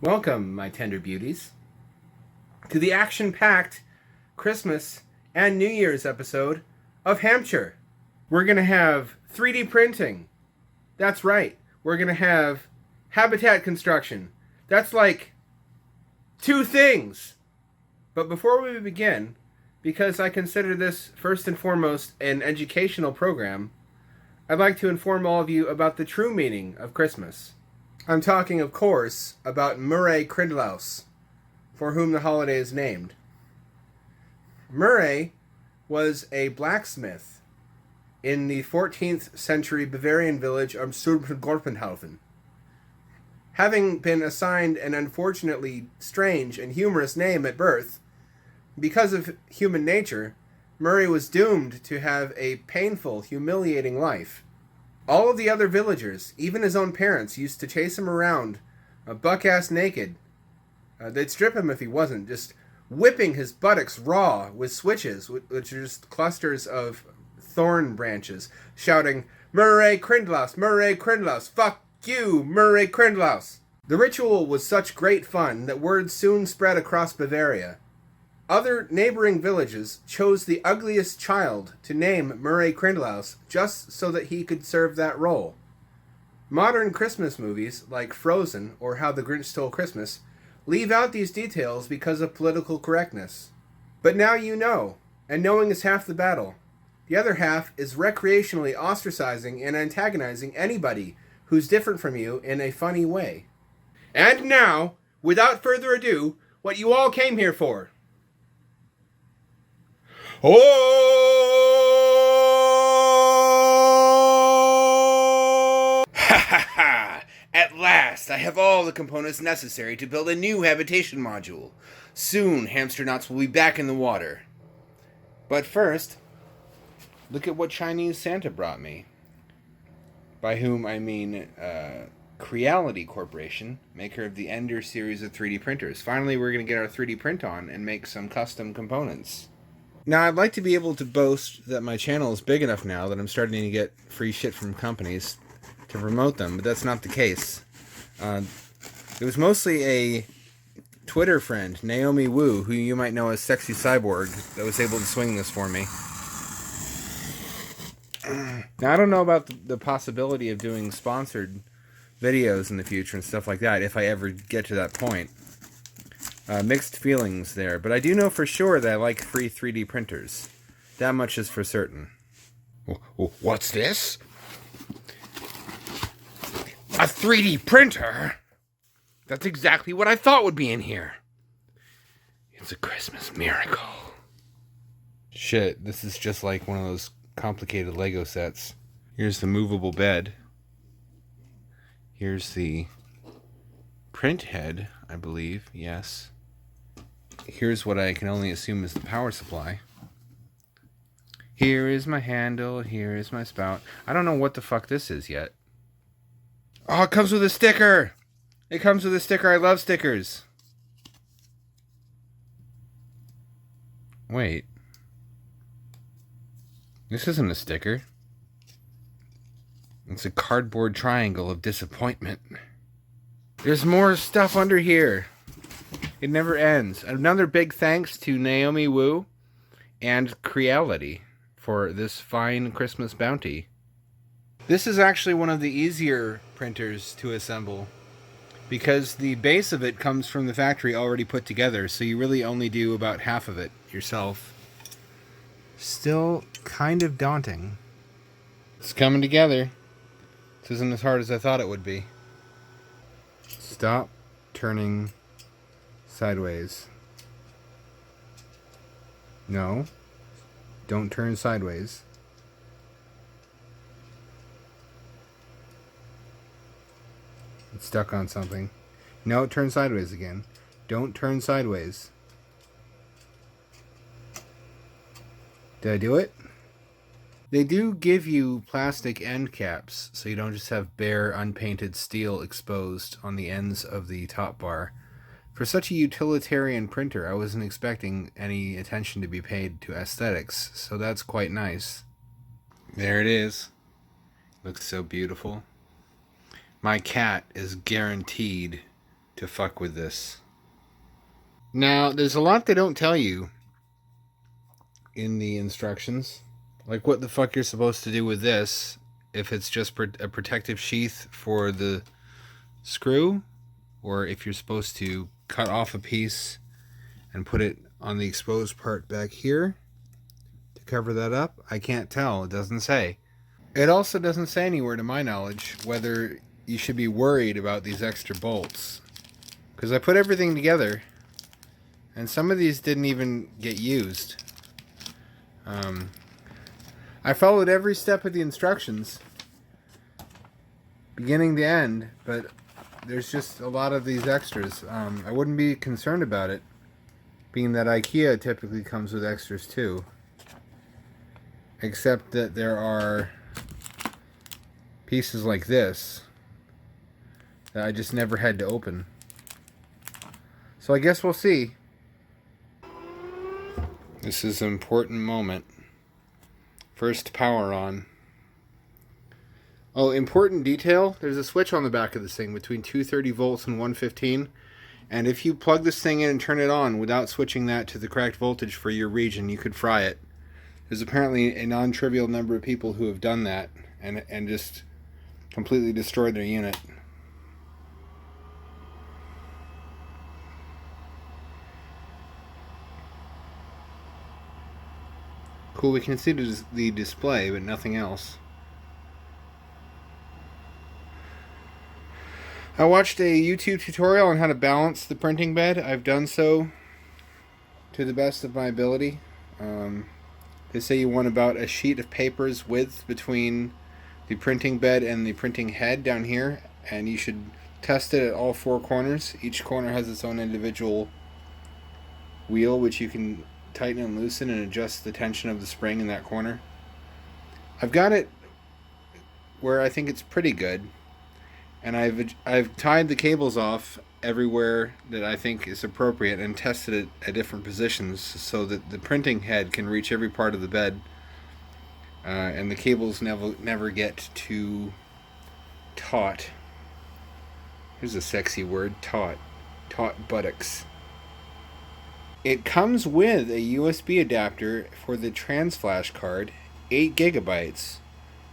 Welcome, my tender beauties, to the action-packed Christmas and New Year's episode of Hampture. We're going to have 3D printing. That's right. We're going to have habitat construction. That's like two things. But before we begin, because I consider this first and foremost an educational program, I'd like to inform all of you about the true meaning of Christmas. I'm talking, of course, about Murray Crindlaus, for whom the holiday is named. Murray was a blacksmith in the 14th century Bavarian village of Hamstravagaza. Having been assigned an unfortunately strange and humorous name at birth, because of human nature, Murray was doomed to have a painful, humiliating life. All of the other villagers, even his own parents, used to chase him around, buck-ass naked. They'd strip him if he wasn't, just whipping his buttocks raw with switches, which are just clusters of thorn branches, shouting, "Murray Crindlaus, Murray Crindlaus, fuck you, Murray Crindlaus." The ritual was such great fun that word soon spread across Bavaria. Other neighboring villages chose the ugliest child to name Murray Crindlaus just so that he could serve that role. Modern Christmas movies, like Frozen or How the Grinch Stole Christmas, leave out these details because of political correctness. But now you know, and knowing is half the battle. The other half is recreationally ostracizing and antagonizing anybody who's different from you in a funny way. And now, without further ado, what you all came here for. Oh! Ha ha ha! At last, I have all the components necessary to build a new habitation module. Soon, hamsternauts will be back in the water. But first, look at what Chinese Santa brought me. By whom I mean, Creality Corporation, maker of the Ender series of 3D printers. Finally, we're going to get our 3D print on and make some custom components. Now, I'd like to be able to boast that my channel is big enough now that I'm starting to get free shit from companies to promote them, but that's not the case. It was mostly a Twitter friend, Naomi Wu, who you might know as Sexy Cyborg, that was able to swing this for me. Now, I don't know about the possibility of doing sponsored videos in the future and stuff like that, if I ever get to that point. Mixed feelings there, but I do know for sure that I like free 3D printers. That much is for certain. What's this? A 3D printer? That's exactly what I thought would be in here. It's a Christmas miracle. Shit, this is just like one of those complicated Lego sets. Here's the movable bed. Here's the print head, I believe, yes. Here's what I can only assume is the power supply. Here is my handle, here is my spout. I don't know what the fuck this is yet. Oh, it comes with a sticker! It comes with a sticker, I love stickers. Wait. This isn't a sticker. It's a cardboard triangle of disappointment. There's more stuff under here. It never ends. Another big thanks to Naomi Wu and Creality for this fine Christmas bounty. This is actually one of the easier printers to assemble because the base of it comes from the factory already put together, so you really only do about half of it yourself. Still kind of daunting. It's coming together. This isn't as hard as I thought it would be. Stop turning sideways. No. Don't turn sideways. It's stuck on something. No, turn sideways again. Don't turn sideways. Did I do it? They do give you plastic end caps, so you don't just have bare, unpainted steel exposed on the ends of the top bar. For such a utilitarian printer, I wasn't expecting any attention to be paid to aesthetics, so that's quite nice. There it is. Looks so beautiful. My cat is guaranteed to fuck with this. Now, there's a lot they don't tell you in the instructions. Like what the fuck you're supposed to do with this, if it's just a protective sheath for the screw, or if you're supposed to cut off a piece and put it on the exposed part back here to cover that up. I can't tell. It doesn't say. It also doesn't say anywhere, to my knowledge, whether you should be worried about these extra bolts. Because I put everything together, and some of these didn't even get used. I followed every step of the instructions, beginning to end, but there's just a lot of these extras. I wouldn't be concerned about it, being that IKEA typically comes with extras too. Except that there are pieces like this that I just never had to open. So I guess we'll see. This is an important moment. First power on. Oh, important detail. There's a switch on the back of this thing between 230 volts and 115. And if you plug this thing in and turn it on without switching that to the correct voltage for your region, you could fry it. There's apparently a non-trivial number of people who have done that and just completely destroyed their unit. Cool, we can see the display, but nothing else. I watched a YouTube tutorial on how to balance the printing bed. I've done so to the best of my ability. They say you want about a sheet of paper's width between the printing bed and the printing head down here, and you should test it at all four corners. Each corner has its own individual wheel, which you can tighten and loosen and adjust the tension of the spring in that corner. I've got it where I think it's pretty good, and I've tied the cables off everywhere that I think is appropriate and tested it at different positions so that the printing head can reach every part of the bed, and the cables never get too taut. Here's a sexy word, taut buttocks. It comes with a USB adapter for the Transflash card, 8 gigabytes.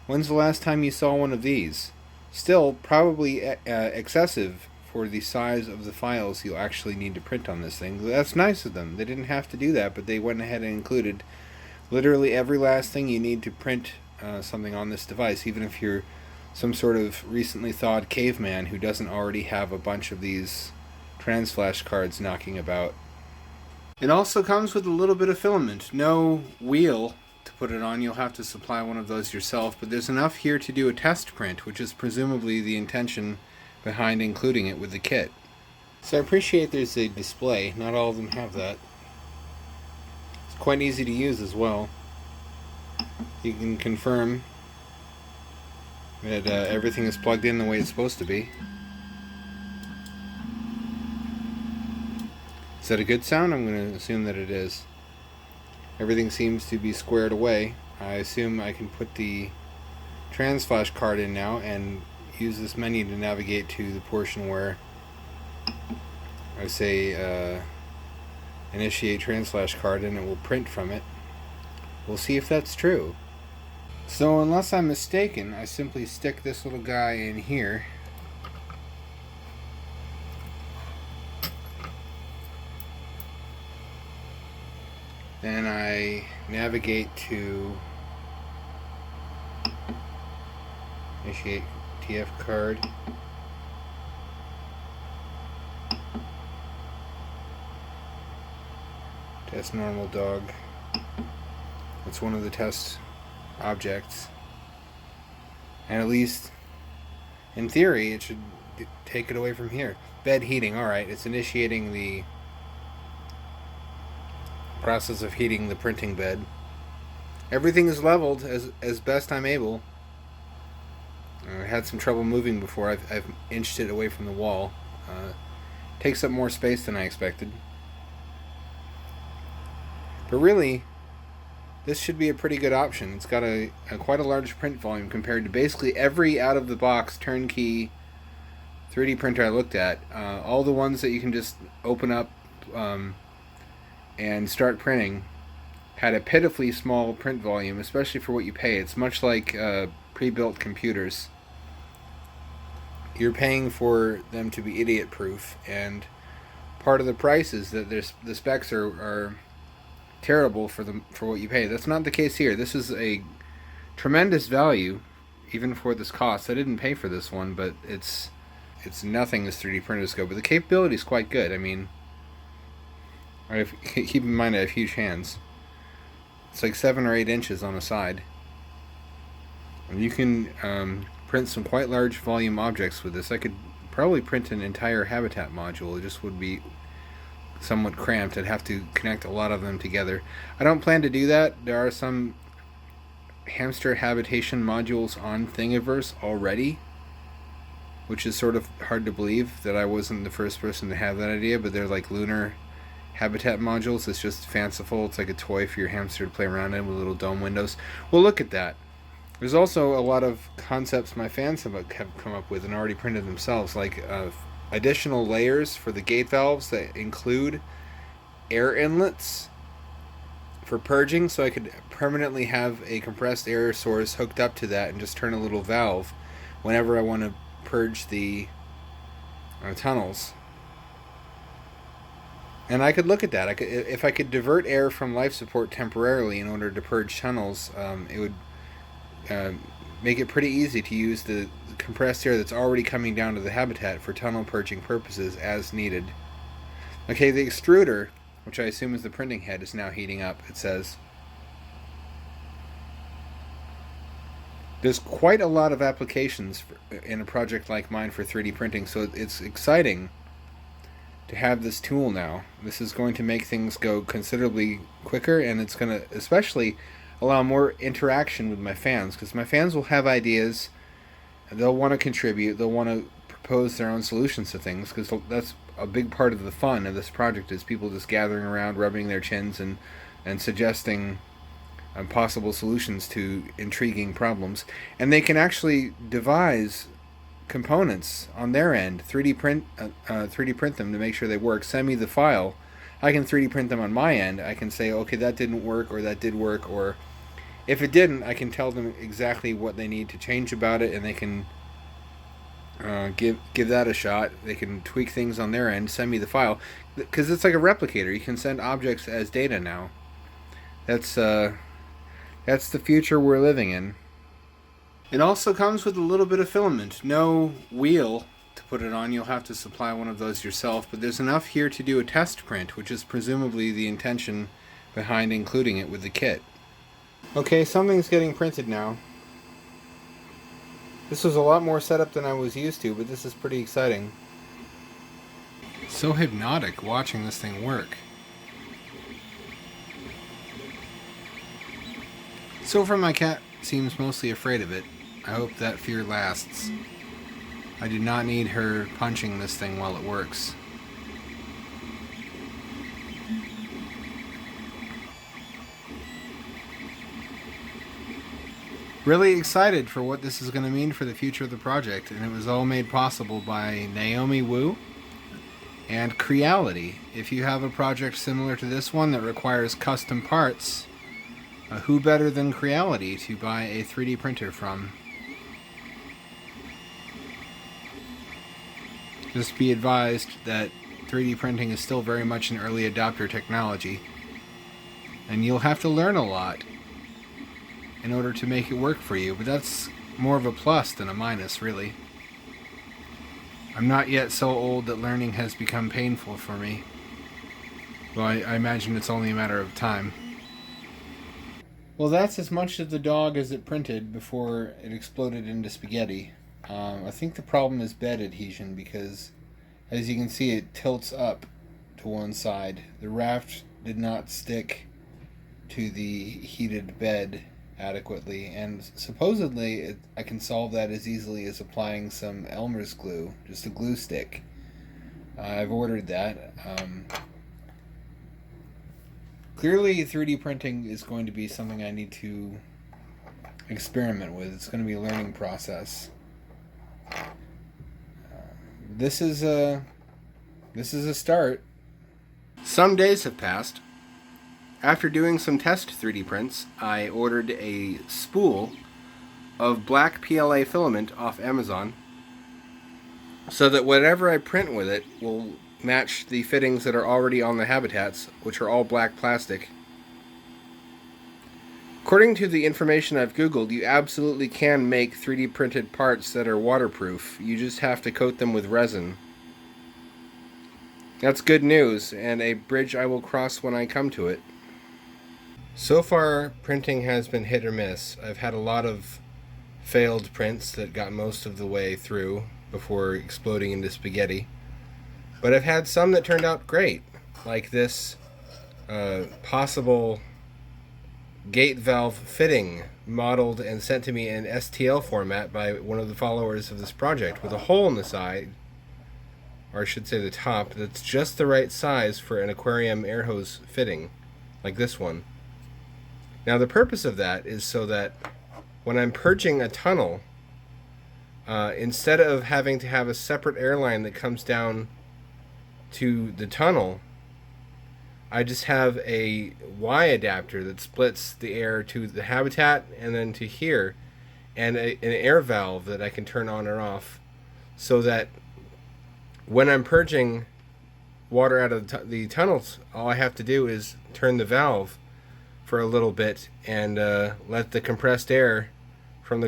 When's the last time you saw one of these? Still, probably excessive for the size of the files you'll actually need to print on this thing. That's nice of them. They didn't have to do that, but they went ahead and included literally every last thing you need to print something on this device, even if you're some sort of recently thawed caveman who doesn't already have a bunch of these Transflash cards knocking about. It also comes with a little bit of filament. No wheel to put it on. You'll have to supply one of those yourself, but there's enough here to do a test print, which is presumably the intention behind including it with the kit. So I appreciate there's a display. Not all of them have that. It's quite easy to use as well. You can confirm that everything is plugged in the way it's supposed to be. Is that a good sound? I'm going to assume that it is. Everything seems to be squared away. I assume I can put the Transflash card in now and use this menu to navigate to the portion where I say initiate Transflash card and it will print from it. We'll see if that's true. So unless I'm mistaken, I simply stick this little guy in here. Then I navigate to initiate TF card. Test normal dog. That's one of the test objects. And at least in theory it should take it away from here. Bed heating, alright, it's initiating the process of heating the printing bed. Everything is leveled as best I'm able. I had some trouble moving before. I've inched it away from the wall. Takes up more space than I expected. But really, this should be a pretty good option. It's got quite a large print volume compared to basically every out-of-the-box turnkey 3D printer I looked at, all the ones that you can just open up and start printing, had a pitifully small print volume, especially for what you pay. It's much like pre-built computers. You're paying for them to be idiot-proof, and part of the price is that the specs are terrible for what you pay. That's not the case here. This is a tremendous value, even for this cost. I didn't pay for this one, but it's nothing as 3D printers go. But the capability is quite good. I mean, keep in mind I have huge hands. It's like 7 or 8 inches on a side. And you can print some quite large volume objects with this. I could probably print an entire habitat module. It just would be somewhat cramped. I'd have to connect a lot of them together. I don't plan to do that. There are some hamster habitation modules on Thingiverse already, which is sort of hard to believe that I wasn't the first person to have that idea, but they're like lunar habitat modules. It's just fanciful. It's like a toy for your hamster to play around in with little dome windows. Well, look at that. There's also a lot of concepts my fans have come up with and already printed themselves, like additional layers for the gate valves that include air inlets for purging, so I could permanently have a compressed air source hooked up to that and just turn a little valve whenever I want to purge the tunnels. And I could look at that. If I could divert air from life support temporarily in order to purge tunnels, it would make it pretty easy to use the compressed air that's already coming down to the habitat for tunnel purging purposes as needed. Okay, the extruder, which I assume is the printing head, is now heating up, it says. There's quite a lot of applications in a project like mine for 3D printing, so it's exciting to have this tool now. This is going to make things go considerably quicker, and it's going to especially allow more interaction with my fans, because my fans will have ideas, they'll want to contribute, they'll want to propose their own solutions to things, because that's a big part of the fun of this project, is people just gathering around, rubbing their chins and suggesting possible solutions to intriguing problems. And they can actually devise components on their end, 3D print them to make sure they work, send me the file. I can 3D print them on my end. I can say, okay, that didn't work, or that did work, or if it didn't, I can tell them exactly what they need to change about it, and they can give that a shot. They can tweak things on their end, send me the file, because it's like a replicator. You can send objects as data now. That's the future we're living in. It also comes with a little bit of filament. No wheel to put it on. You'll have to supply one of those yourself, but there's enough here to do a test print, which is presumably the intention behind including it with the kit. Okay, something's getting printed now. This was a lot more setup than I was used to, but this is pretty exciting. So hypnotic watching this thing work. So far my cat seems mostly afraid of it. I hope that fear lasts. I do not need her punching this thing while it works. Really excited for what this is going to mean for the future of the project, and it was all made possible by Naomi Wu and Creality. If you have a project similar to this one that requires custom parts, who better than Creality to buy a 3D printer from? Just be advised that 3D printing is still very much an early adopter technology, and you'll have to learn a lot in order to make it work for you, but that's more of a plus than a minus, really. I'm not yet so old that learning has become painful for me. Well, I imagine it's only a matter of time. Well, that's as much of the dog as it printed before it exploded into spaghetti. I think the problem is bed adhesion, because as you can see, it tilts up to one side. The raft did not stick to the heated bed adequately, and supposedly I can solve that as easily as applying some Elmer's glue, just a glue stick. I've ordered that. Clearly 3D printing is going to be something I need to experiment with. It's going to be a learning process. this is a start. Some days have passed. After doing some test 3D prints, I ordered a spool of black PLA filament off Amazon so that whatever I print with it will match the fittings that are already on the habitats, which are all black plastic. According to the information I've Googled, you absolutely can make 3D printed parts that are waterproof. You just have to coat them with resin. That's good news, and a bridge I will cross when I come to it. So far, printing has been hit or miss. I've had a lot of failed prints that got most of the way through before exploding into spaghetti. But I've had some that turned out great, like this possible gate valve fitting modeled and sent to me in STL format by one of the followers of this project, with a hole in the side, or I should say the top, that's just the right size for an aquarium air hose fitting, like this one. Now the purpose of that is so that when I'm purging a tunnel, instead of having to have a separate airline that comes down to the tunnel, I just have a Y adapter that splits the air to the habitat and then to here, and an air valve that I can turn on or off, so that when I'm purging water out of the tunnels, all I have to do is turn the valve for a little bit and let the compressed air from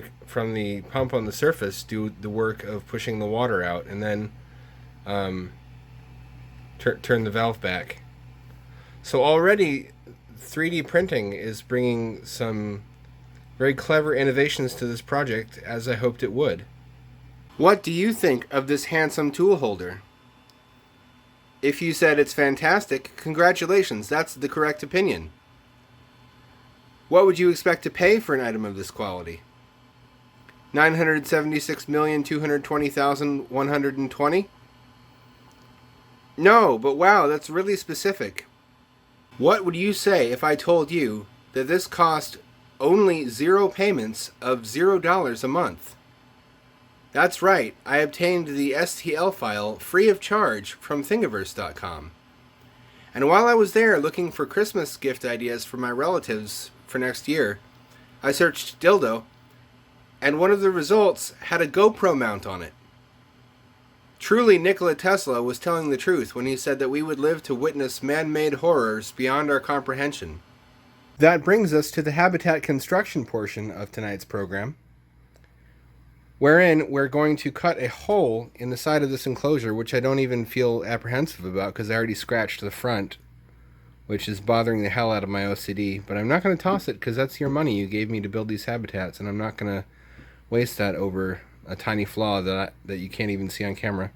the pump on the surface do the work of pushing the water out, and then turn the valve back. So already 3D printing is bringing some very clever innovations to this project, as I hoped it would. What do you think of this handsome tool holder? If you said it's fantastic, congratulations, that's the correct opinion. What would you expect to pay for an item of this quality? $976,220,120? No, but wow, that's really specific. What would you say if I told you that this cost only 0 payments of $0 a month? That's right, I obtained the STL file free of charge from Thingiverse.com. And while I was there looking for Christmas gift ideas for my relatives for next year, I searched dildo, and one of the results had a GoPro mount on it. Truly, Nikola Tesla was telling the truth when he said that we would live to witness man-made horrors beyond our comprehension. That brings us to the habitat construction portion of tonight's program, wherein we're going to cut a hole in the side of this enclosure, which I don't even feel apprehensive about because I already scratched the front, which is bothering the hell out of my OCD. But I'm not going to toss it because that's your money you gave me to build these habitats, and I'm not going to waste that over a tiny flaw that you can't even see on camera.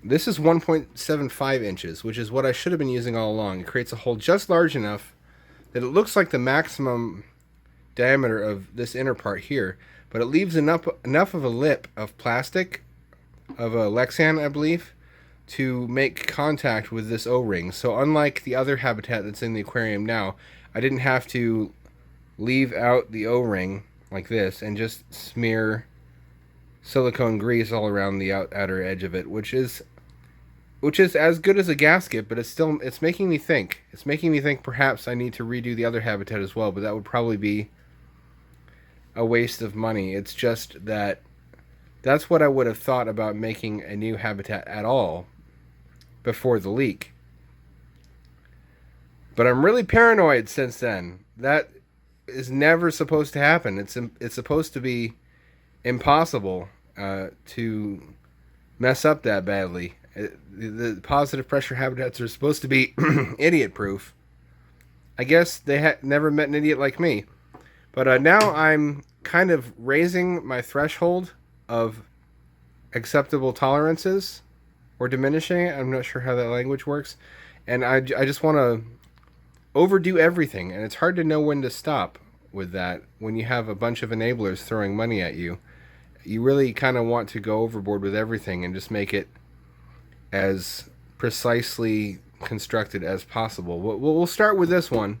This is 1.75 inches, which is what I should have been using all along. It creates a hole just large enough that it looks like the maximum diameter of this inner part here, but it leaves enough of a lip of plastic, of a Lexan, I believe, to make contact with this O-ring. So unlike the other habitat that's in the aquarium now, I didn't have to leave out the O-ring like this and just smear silicone grease all around the outer edge of it, which is as good as a gasket, but it's making me think. It's making me think perhaps I need to redo the other habitat as well, but that would probably be a waste of money. It's just that that's what I would have thought about making a new habitat at all before the leak. But I'm really paranoid since then. That is never supposed to happen. It's supposed to be impossible to mess up that badly. The positive pressure habitats are supposed to be idiot proof. I guess they never met an idiot like me. But now I'm kind of raising my threshold of acceptable tolerances, or diminishing it. I'm not sure how that language works. And I just want to overdo everything, and it's hard to know when to stop with that. When you have a bunch of enablers throwing money at you, you really kind of want to go overboard with everything and just make it as precisely constructed as possible. We'll start with this one.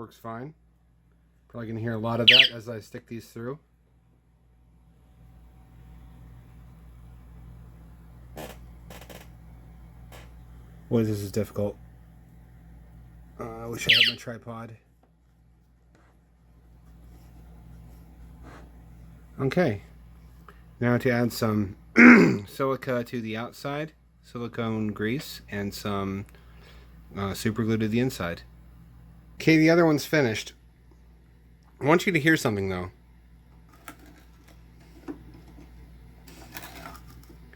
Works fine. Probably going to hear a lot of that as I stick these through. Boy, this is difficult. I wish I had my tripod. Okay. Now to add some silica to the outside, silicone grease, and some super glue to the inside. Okay, the other one's finished. I want you to hear something though.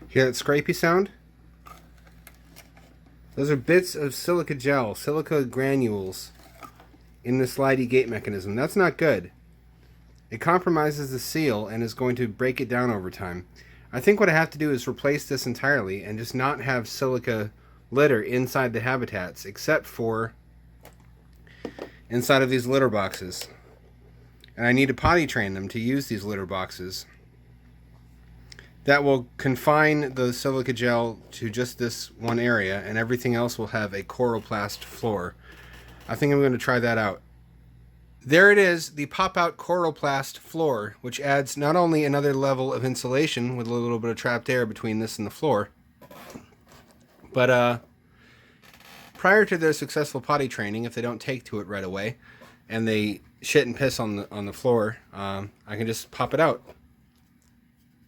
Hear that scrapey sound? Those are bits of silica gel, silica granules in the slidey gate mechanism. That's not good. It compromises the seal and is going to break it down over time. I think what I have to do is replace this entirely and just not have silica litter inside the habitats, except for inside of these litter boxes. And I need to potty train them to use these litter boxes. That will confine the silica gel to just this one area, and everything else will have a coroplast floor. I think I'm going to try that out. There it is, the pop-out coroplast floor, which adds not only another level of insulation with a little bit of trapped air between this and the floor, but prior to their successful potty training, if they don't take to it right away, and they shit and piss on the floor, I can just pop it out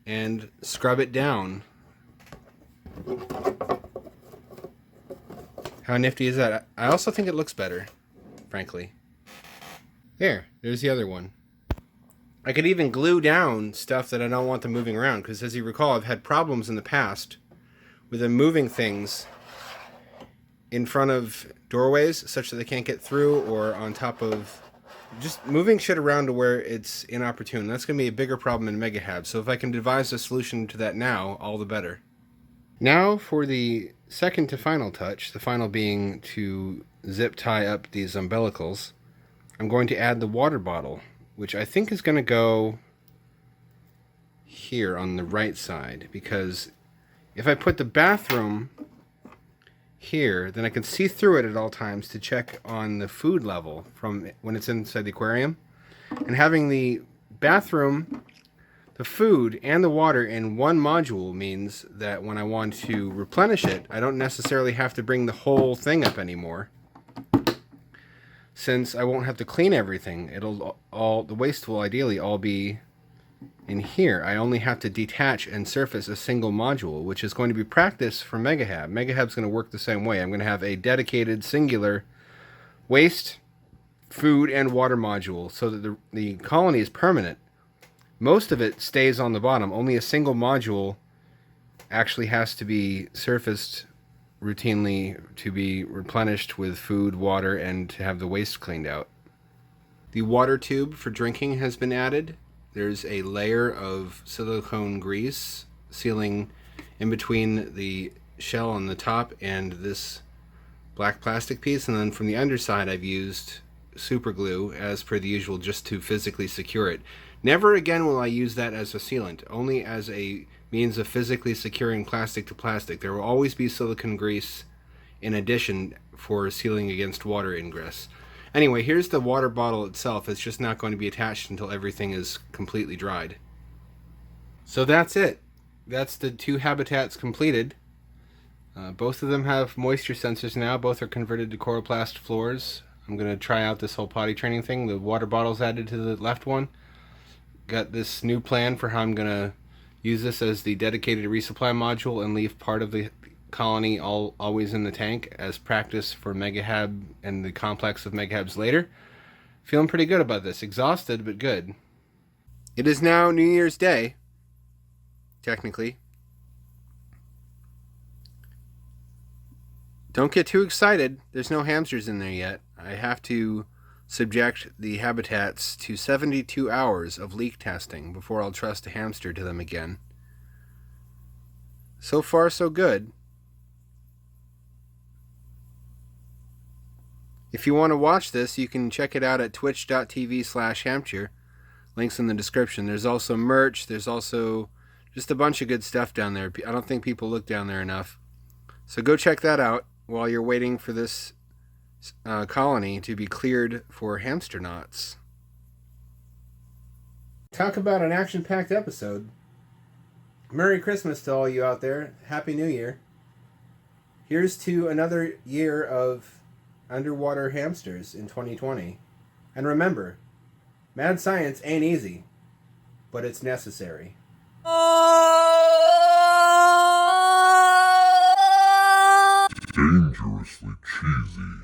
and scrub it down. How nifty is that? I also think it looks better, frankly. There's the other one. I could even glue down stuff that I don't want them moving around, because as you recall, I've had problems in the past with them moving things in front of doorways such that they can't get through, or on top of just moving shit around to where it's inopportune. That's going to be a bigger problem in MegaHab, so if I can devise a solution to that now, all the better. Now for the second to final touch, the final being to zip tie up these umbilicals. I'm going to add the water bottle, which I think is going to go here on the right side, because if I put the bathroom here, then I can see through it at all times to check on the food level from when it's inside the aquarium. And having the bathroom, the food, and the water in one module means that when I want to replenish it, I don't necessarily have to bring the whole thing up anymore. Since I won't have to clean everything, the waste will ideally all be in here. I only have to detach and surface a single module, which is going to be practice for MegaHab. MegaHab's going to work the same way. I'm going to have a dedicated, singular waste, food, and water module so that the colony is permanent. Most of it stays on the bottom. Only a single module actually has to be surfaced routinely to be replenished with food, water, and to have the waste cleaned out. The water tube for drinking has been added. There's a layer of silicone grease sealing in between the shell on the top and this black plastic piece, and then from the underside I've used super glue as per the usual just to physically secure it. Never again will I use that as a sealant, only as a means of physically securing plastic to plastic. There will always be silicone grease in addition for sealing against water ingress. Anyway, here's the water bottle itself. It's just not going to be attached until everything is completely dried. So that's it. That's the two habitats completed. Both of them have moisture sensors now. Both are converted to coroplast floors. I'm going to try out this whole potty training thing. The water bottle's added to the left one. Got this new plan for how I'm going to use this as the dedicated resupply module and leave part of the colony always in the tank as practice for MegaHab and the complex of MegaHabs later. Feeling pretty good about this. Exhausted, but good. It is now New Year's Day, technically. Don't get too excited. There's no hamsters in there yet. I have to subject the habitats to 72 hours of leak testing before I'll trust a hamster to them again. So far, so good. If you want to watch this, you can check it out at twitch.tv/Hampture. Links in the description. There's also merch. There's also just a bunch of good stuff down there. I don't think people look down there enough. So go check that out while you're waiting for this colony to be cleared for hamster knots. Talk about an action-packed episode. Merry Christmas to all you out there. Happy New Year. Here's to another year of underwater hamsters in 2020. And remember, mad science ain't easy, but it's necessary. Dangerously cheesy.